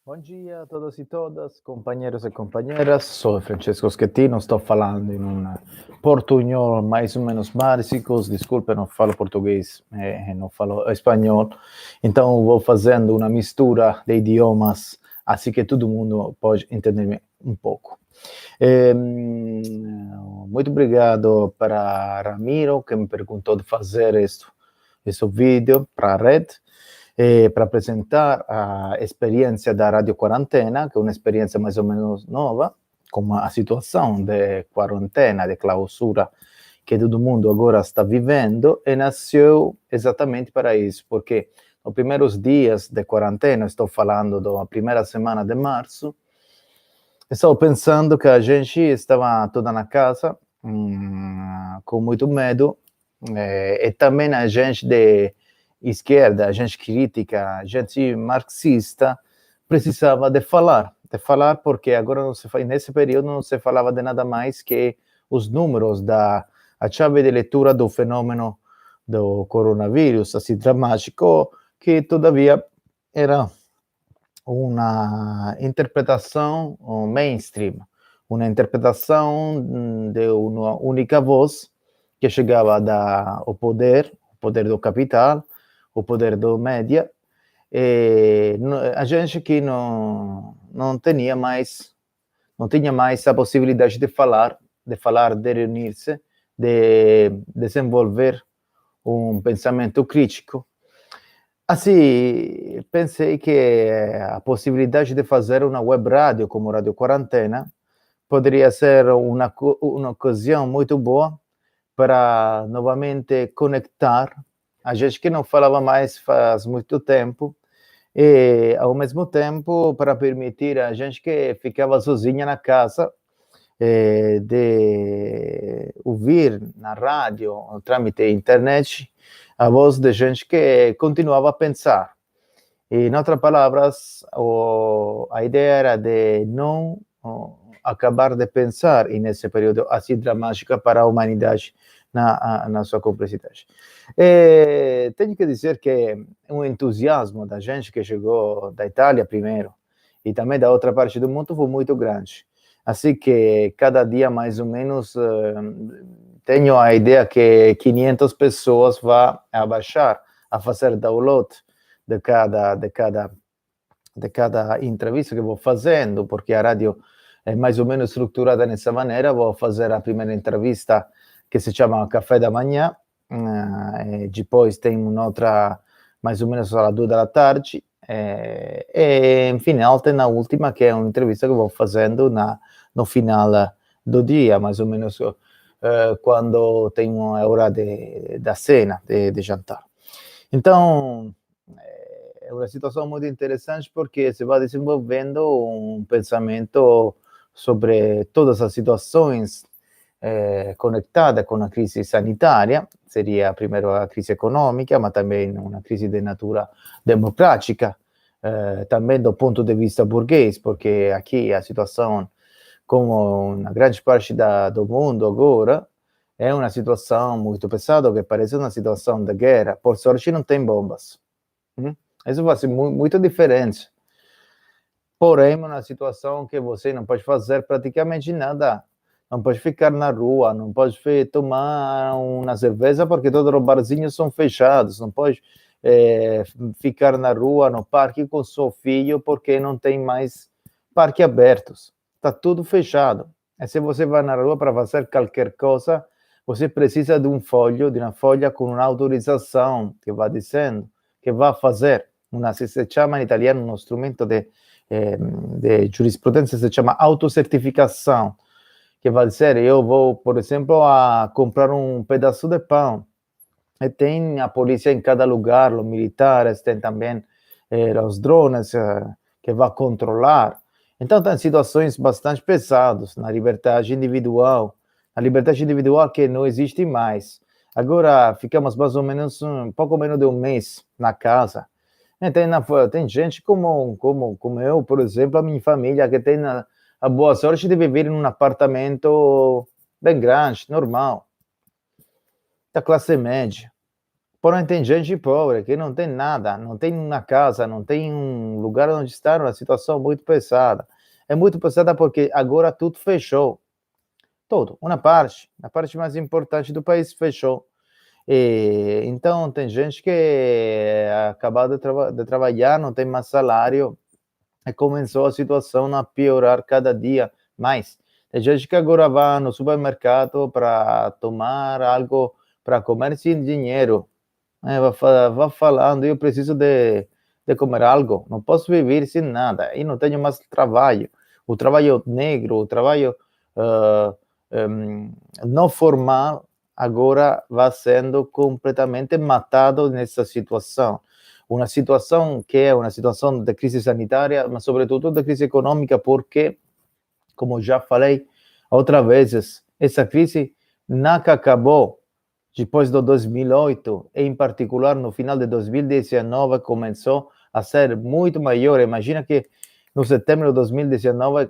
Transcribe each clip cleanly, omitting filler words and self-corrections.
Bom dia a todos e todas, companheiros e companheiras. Sou Francesco Schettino, estou falando em um portunhol mais ou menos básico. Desculpe, não falo português, não falo espanhol. Então, vou fazendo uma mistura de idiomas, assim que todo mundo pode entender um pouco. Muito obrigado para Ramiro, que me perguntou de fazer este vídeo para a rede. Para apresentar a experiência da Rádio Quarentena, que é uma experiência mais ou menos nova, como a situação de quarentena, de clausura que todo mundo agora está vivendo, e nasceu exatamente para isso, porque nos primeiros dias de quarentena, estou falando da primeira semana de março, estou pensando que a gente estava toda na casa, com muito medo, e também a gente de esquerda, a gente crítica, a gente marxista, precisava de falar porque agora não se nesse período não se falava de nada mais que os números a chave de leitura do fenômeno do coronavírus, assim dramático, que todavia era uma interpretação mainstream, uma interpretação de uma única voz que chegava o poder do capital, o poder do média, e a gente que não tinha mais a possibilidade de falar, de reunir-se, de desenvolver um pensamento crítico. Assim, pensei que a possibilidade de fazer uma web rádio como Rádio Quarentena poderia ser uma ocasião muito boa para novamente conectar a gente que não falava mais faz muito tempo, e ao mesmo tempo para permitir a gente que ficava sozinha na casa de ouvir na rádio, trâmite internet, a voz de gente que continuava a pensar. E, em outras palavras, a ideia era de não acabar de pensar nesse período assim dramático para a humanidade na sua complexidade. Tenho que dizer que um entusiasmo da gente que chegou da Itália primeiro e também da outra parte do mundo foi muito grande. Assim que cada dia mais ou menos tenho a ideia que 500 pessoas vão baixar, a fazer download de cada entrevista que vou fazendo, porque a rádio é mais ou menos estruturada dessa maneira. Vou fazer a primeira entrevista que se chama Café da Manhã, depois tem uma outra mais ou menos às 2 da tarde, e em final tem a última, que é uma entrevista que vou fazendo no final do dia, mais ou menos quando tem uma hora da cena, de jantar. Então, é uma situação muito interessante porque se vai desenvolvendo um pensamento sobre todas as situações conectadas com a crise sanitária. Seria primeiro a crise econômica, mas também uma crise de natura democrática, também do ponto de vista burguês, porque aqui a situação, como na grande parte do mundo agora, é uma situação muito pesada, que parece uma situação de guerra. Por sorte não tem bombas. Isso vai ser muito diferente. Porém, é uma situação que você não pode fazer praticamente nada. Não pode ficar na rua, não pode tomar uma cerveja porque todos os barzinhos são fechados. Não pode ficar na rua, no parque com seu filho, porque não tem mais parques abertos. Está tudo fechado. E se você vai na rua para fazer qualquer coisa, você precisa de uma folha com uma autorização que vai dizendo que vai fazer. Se chama em italiano um instrumento de giurisprudenza, se chama autocertificação, que vai dizer, eu vou, por exemplo, a comprar um pedaço de pão, e tem a polícia em cada lugar, os militares, tem também os drones que vão controlar. Então, tem situações bastante pesadas na liberdade individual, que não existe mais. Agora, ficamos mais ou menos um pouco menos de um mês na casa. Tem gente como eu, por exemplo, a minha família, que tem a boa sorte de viver em um apartamento bem grande, normal, da classe média. Porém, tem gente pobre que não tem nada, não tem uma casa, não tem um lugar onde estar, uma situação muito pesada. É muito pesada porque agora tudo fechou. Tudo, uma parte, a parte mais importante do país fechou. E, então, tem gente que acabou de trabalhar, não tem mais salário, e começou a situação a piorar cada dia mais. Tem gente que agora vai no supermercado para tomar algo, para comer sem dinheiro. Vai falando, eu preciso de comer algo, não posso viver sem nada, e não tenho mais trabalho. O trabalho negro, o trabalho não formal, agora vai sendo completamente matado nessa situação. Uma situação que é uma situação de crise sanitária, mas sobretudo de crise econômica, porque, como já falei outras vezes, essa crise nunca acabou. Depois do 2008, e em particular no final de 2019, começou a ser muito maior. Imagina que no setembro de 2019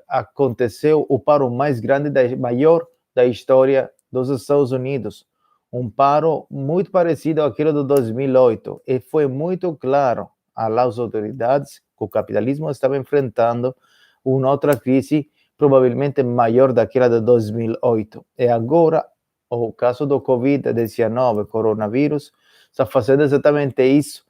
aconteceu o paro mais grande, maior da história dos Estados Unidos. Um paro muito parecido àquele de 2008. E foi muito claro às autoridades que o capitalismo estava enfrentando uma outra crise, provavelmente maior daquela de 2008. E agora, o caso do Covid-19, coronavírus, está fazendo exatamente isso,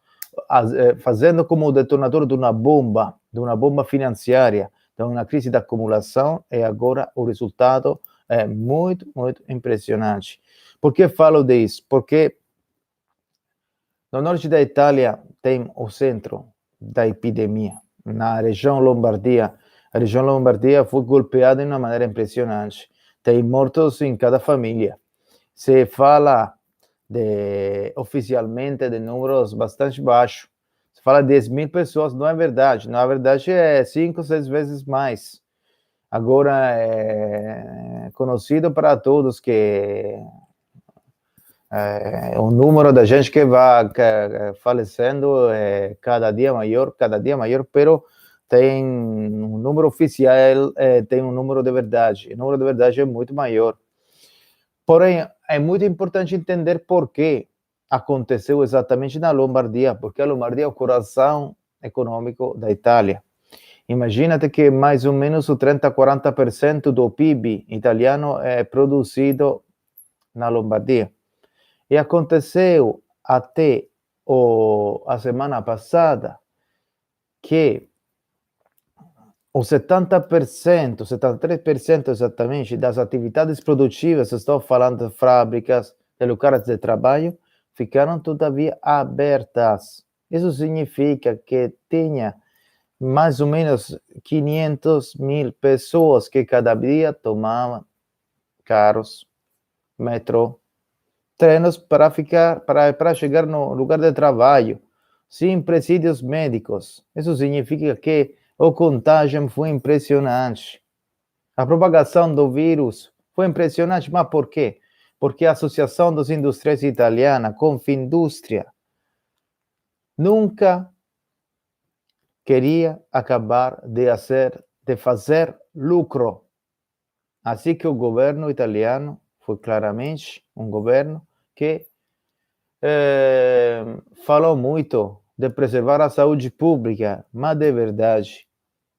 fazendo como o detonador de uma bomba financeira, de uma crise de acumulação, e agora o resultado é muito, muito impressionante. Por que falo disso? Porque no norte da Itália tem o centro da epidemia, na região Lombardia. A região Lombardia foi golpeada de uma maneira impressionante. Tem mortos em cada família. Se fala oficialmente de números bastante baixos. Se fala de 10.000 pessoas, não é verdade. Na verdade, é 5, 6 vezes mais. Agora, é conhecido para todos que o número da gente que vai falecendo é cada dia maior, pero tem um número oficial, tem um número de verdade. O número de verdade é muito maior. Porém, é muito importante entender por que aconteceu exatamente na Lombardia, porque a Lombardia é o coração econômico da Itália. Imagina-te que mais ou menos o 30, 40% do PIB italiano é produzido na Lombardia. E aconteceu até a semana passada que os 70%, 73% exatamente das atividades produtivas, estou falando de fábricas, de lugares de trabalho, ficaram todavia abertas. Isso significa que tinha mais ou menos 500.000 pessoas que cada dia tomavam carros, metrô, trenos para chegar no lugar de trabalho, sem presídios médicos. Isso significa que o contágio foi impressionante. A propagação do vírus foi impressionante, mas por quê? Porque a Associação dos Industriais Italiana, Confindústria, nunca queria acabar de fazer lucro. Assim que o governo italiano foi claramente um governo que falou muito de preservar a saúde pública, mas de verdade,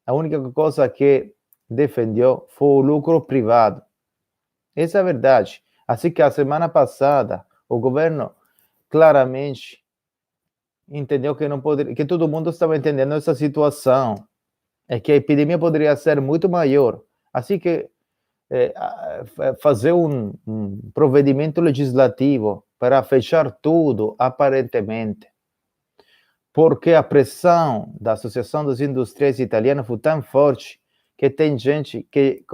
a única coisa que defendeu foi o lucro privado. Essa é a verdade. Assim que a semana passada, o governo claramente entendeu que não poderia, que todo mundo estava entendendo essa situação, é que a epidemia poderia ser muito maior. Assim que fazer um procedimento legislativo para fechar tudo, aparentemente, porque a pressão da Associação dos Industriais Italianos foi tão forte que tem gente que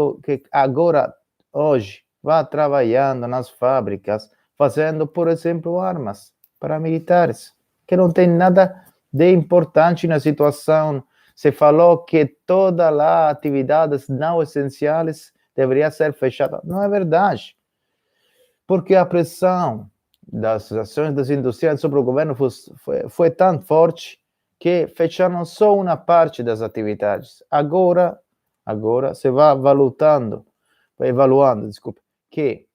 agora, hoje, vai trabalhando nas fábricas, fazendo, por exemplo, armas para militares, que não tem nada de importante na situação. Se falou que todas as atividades não essenciais deveria ser fechada. Não é verdade. Porque a pressão das ações das indústrias sobre o governo foi tão forte que fecharam só uma parte das atividades. Agora se vai evaluando, que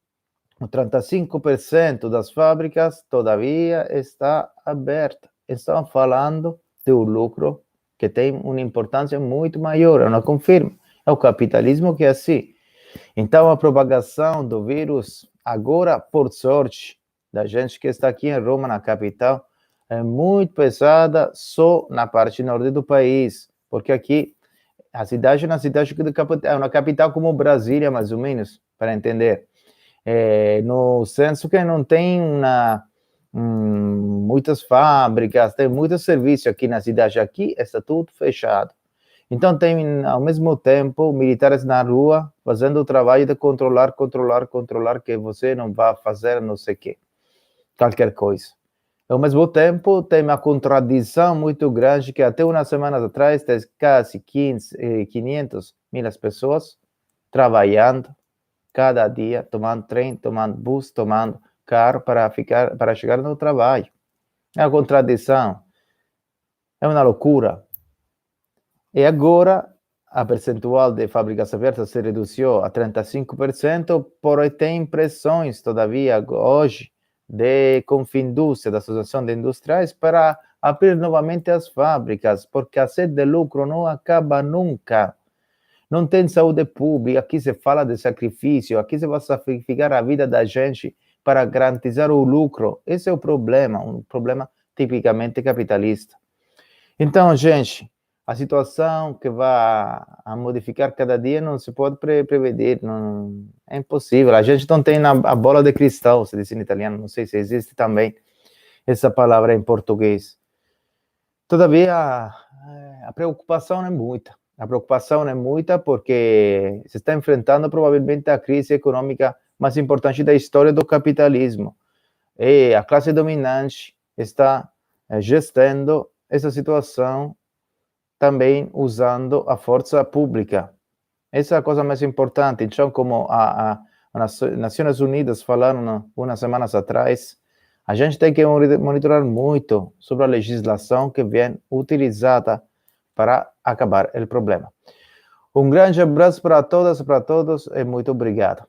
o 35% das fábricas todavia está aberta. Estão falando do lucro que tem uma importância muito maior, eu não confirmo. É o capitalismo que é assim. Então, a propagação do vírus, agora, por sorte, da gente que está aqui em Roma, na capital, é muito pesada só na parte norte do país, porque aqui a cidade é uma cidade que é uma capital como Brasília, mais ou menos, para entender. No senso que não tem muitas fábricas, tem muito serviço aqui na cidade. Aqui está tudo fechado. Então, tem, ao mesmo tempo, militares na rua fazendo o trabalho de controlar, que você não vai fazer não sei o quê, qualquer coisa. Ao mesmo tempo, tem uma contradição muito grande que até umas semanas atrás, tem quase 500 mil pessoas trabalhando cada dia, tomando trem, tomando bus, tomando carro para chegar no trabalho. É uma contradição. É uma loucura. E agora, a percentual de fábricas abertas se reduziu a 35%, porém tem pressões, todavia, hoje, de Confindústria, da Associação de Industriais, para abrir novamente as fábricas, porque a sede de lucro não acaba nunca. Não tem saúde pública, aqui se fala de sacrifício, aqui se vai sacrificar a vida da gente para garantizar o lucro. Esse é o problema, um problema tipicamente capitalista. Então, gente, a situação que vai a modificar cada dia não se pode prever, não, é impossível. A gente não tem a bola de cristal, se diz em italiano, não sei se existe também essa palavra em português. Todavia, a preocupação é muita. A preocupação é muita porque se está enfrentando provavelmente a crise econômica mais importante da história do capitalismo. E a classe dominante está gestando essa situação também usando a força pública. Essa é a coisa mais importante. Então, como as Nações Unidas falaram umas semanas atrás, a gente tem que monitorar muito sobre a legislação que vem utilizada para acabar o problema. Um grande abraço para todas e para todos e muito obrigado.